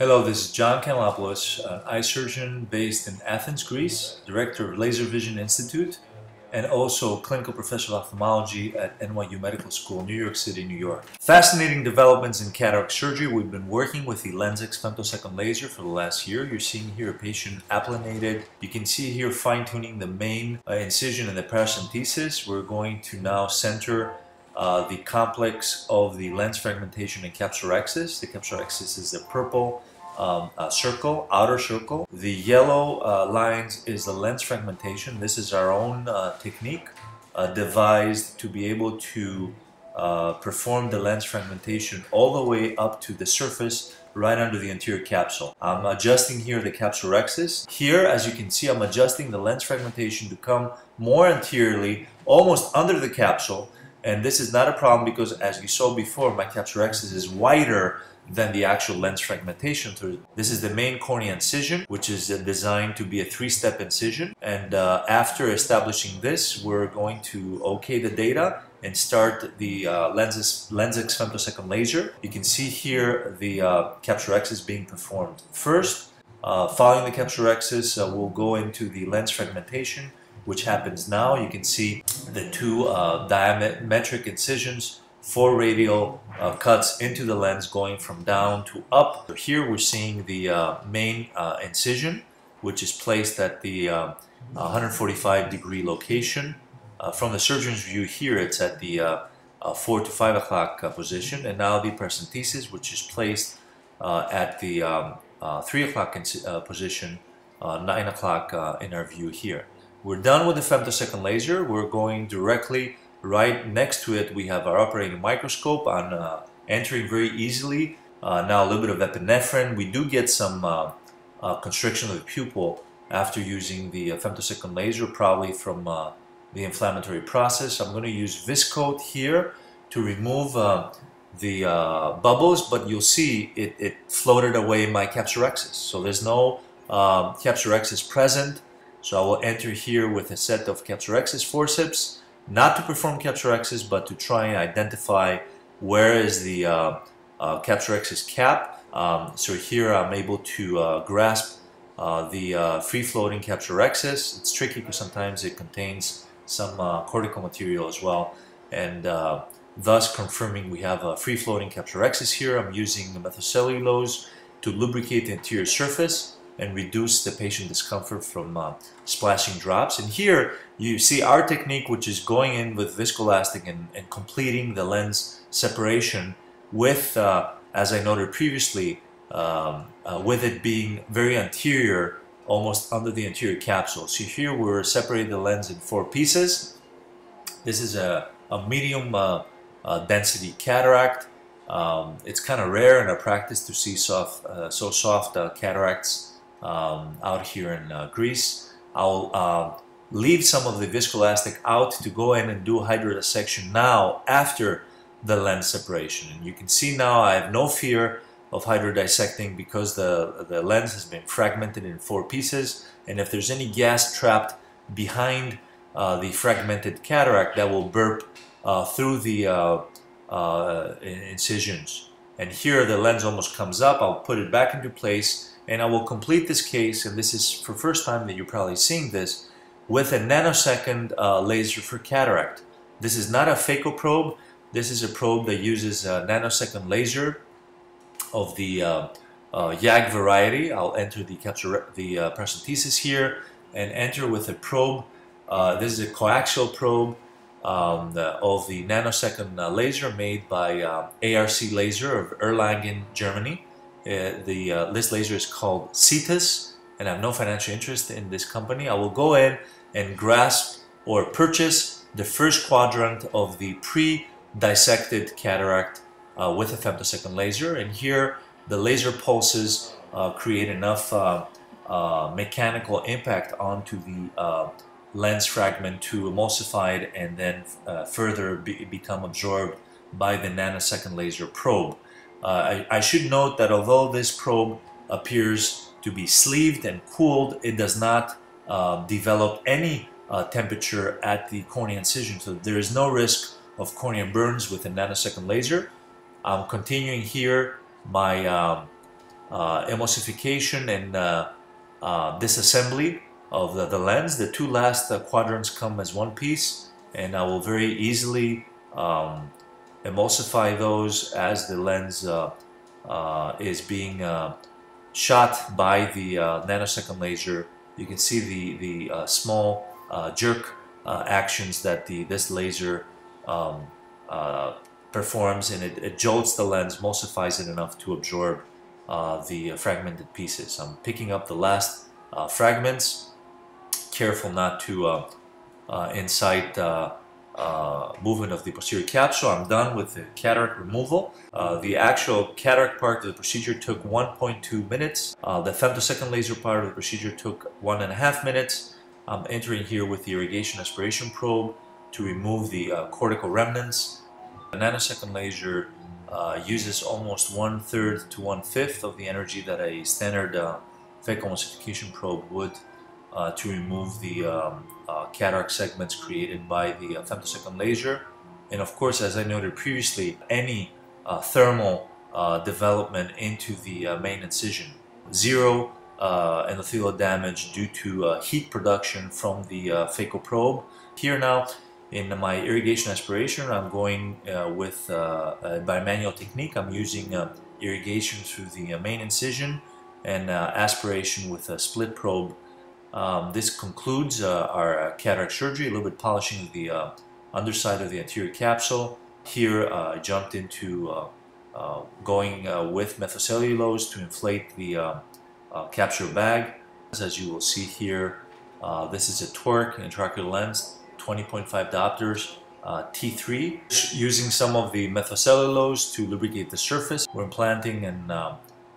Hello, this is John Kanellopoulos, an eye surgeon based in Athens, Greece, director of LaserVision Institute, and also clinical professor of ophthalmology at NYU Medical School, New York City, New York. Fascinating developments in cataract surgery. We've been working with the LenSx femtosecond laser for the last year. You're seeing here a patient applanated. You can see here fine-tuning the main incision and the paracentesis. We're going to now center the complex of the lens fragmentation and capsulorhexis. The capsulorhexis is the purple circle, outer circle. The yellow lines is the lens fragmentation. This is our own technique devised to be able to perform the lens fragmentation all the way up to the surface right under the anterior capsule. I'm adjusting here the capsulorhexis. Here, as you can see, I'm adjusting the lens fragmentation to come more anteriorly, almost under the capsule. And this is not a problem because, as you saw before, my capsulorhexis is wider than the actual lens fragmentation. So this is the main cornea incision, which is designed to be a three-step incision. And after establishing this, we're going to OK the data and start the LenSx femtosecond laser. You can see here the capsulorhexis being performed. First, following the capsulorhexis, we'll go into the lens fragmentation, which happens now. You can see the two diametric incisions, 4 radial cuts into the lens going from down to up. Here we're seeing the main incision, which is placed at the 145-degree location. From the surgeon's view here, it's at the 4 to 5 o'clock position, and now the paracentesis, which is placed at the 3 o'clock position, 9 o'clock in our view here. We're done with the femtosecond laser. We're going directly right next to it. We have our operating microscope on entering very easily. Now a little bit of epinephrine. We do get some constriction of the pupil after using the femtosecond laser, probably from the inflammatory process. I'm going to use Viscoat here to remove the bubbles, but you'll see it floated away my capsulorhexis. So there's no capsulorhexis present. So I will enter here with a set of capsulorhexis forceps, not to perform capsulorhexis, but to try and identify where is the capsulorhexis cap. So here I'm able to grasp the free-floating capsulorhexis. It's tricky because sometimes it contains some cortical material as well, and thus confirming we have a free-floating capsulorhexis here. I'm using the methylcellulose to lubricate the anterior surface and reduce the patient discomfort from splashing drops. And here you see our technique, which is going in with viscoelastic and completing the lens separation with, as I noted previously, with it being very anterior, almost under the anterior capsule. So here we're separating the lens in 4 pieces. This is a medium density cataract. It's kind of rare in our practice to see so soft cataracts out here in Greece. I'll leave some of the viscoelastic out to go in and do hydrodissection now after the lens separation. And you can see now I have no fear of hydrodissecting because the lens has been fragmented in 4 pieces, and if there's any gas trapped behind the fragmented cataract, that will burp through the incisions. And here the lens almost comes up. I'll put it back into place, and I will complete this case, and this is for the first time that you're probably seeing this, with a nanosecond laser for cataract. This is not a phaco probe. This is a probe that uses a nanosecond laser of the YAG variety. I'll enter the paracentesis here and enter with a probe. This is a coaxial probe of the nanosecond laser made by ARC Laser of Erlangen, Germany. This laser is called Cetus, and I have no financial interest in this company. I will go in and grasp or purchase the first quadrant of the pre-dissected cataract with a femtosecond laser, and here the laser pulses create enough mechanical impact onto the lens fragment to emulsify it and then further become absorbed by the nanosecond laser probe. I should note that although this probe appears to be sleeved and cooled, it does not develop any temperature at the cornea incision, so there is no risk of cornea burns with a nanosecond laser. I'm continuing here my emulsification and disassembly of the lens. The two last quadrants come as one piece, and I will very easily emulsify those as the lens is being shot by the nanosecond laser. You can see the small jerk actions that this laser performs, and it jolts the lens, emulsifies it enough to absorb the fragmented pieces. I'm picking up the last fragments, careful not to incite movement of the posterior capsule. I'm done with the cataract removal. The actual cataract part of the procedure took 1.2 minutes. The femtosecond laser part of the procedure took 1.5 minutes. I'm entering here with the irrigation aspiration probe to remove the cortical remnants. The nanosecond laser uses almost 1/3 to 1/5 of the energy that a standard phaco emulsification probe would to remove the cataract segments created by the femtosecond laser. And of course, as I noted previously, any thermal development into the main incision. Zero endothelial damage due to heat production from the phaco probe. Here now, in my irrigation aspiration, I'm going with a bimanual technique. I'm using irrigation through the main incision and aspiration with a split probe. This concludes our cataract surgery, a little bit polishing of the underside of the anterior capsule. Here I jumped into going with methylcellulose to inflate the capsular bag. As you will see here, this is a toric intraocular lens, 20.5 diopters, T3. Using some of the methylcellulose to lubricate the surface. We're implanting, and I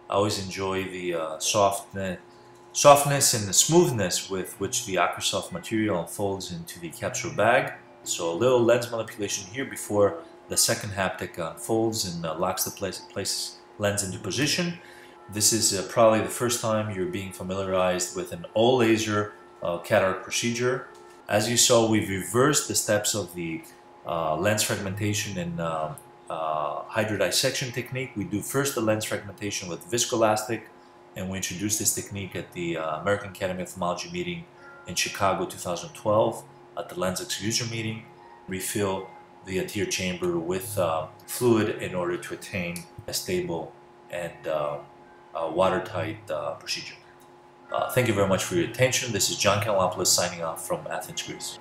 always enjoy the softness and the smoothness with which the AquaSoft material unfolds into the capsular bag. So a little lens manipulation here before the second haptic unfolds and locks the lens into position. This is probably the first time you're being familiarized with an all-laser cataract procedure. As you saw, we've reversed the steps of the lens fragmentation and hydrodissection technique. We do first the lens fragmentation with viscoelastic, and we introduced this technique at the American Academy of Ophthalmology meeting in Chicago 2012 at the LenSx user meeting. Refill the anterior chamber with fluid in order to attain a stable and watertight procedure. Thank you very much for your attention. This is John Kanellopoulos signing off from Athens, Greece.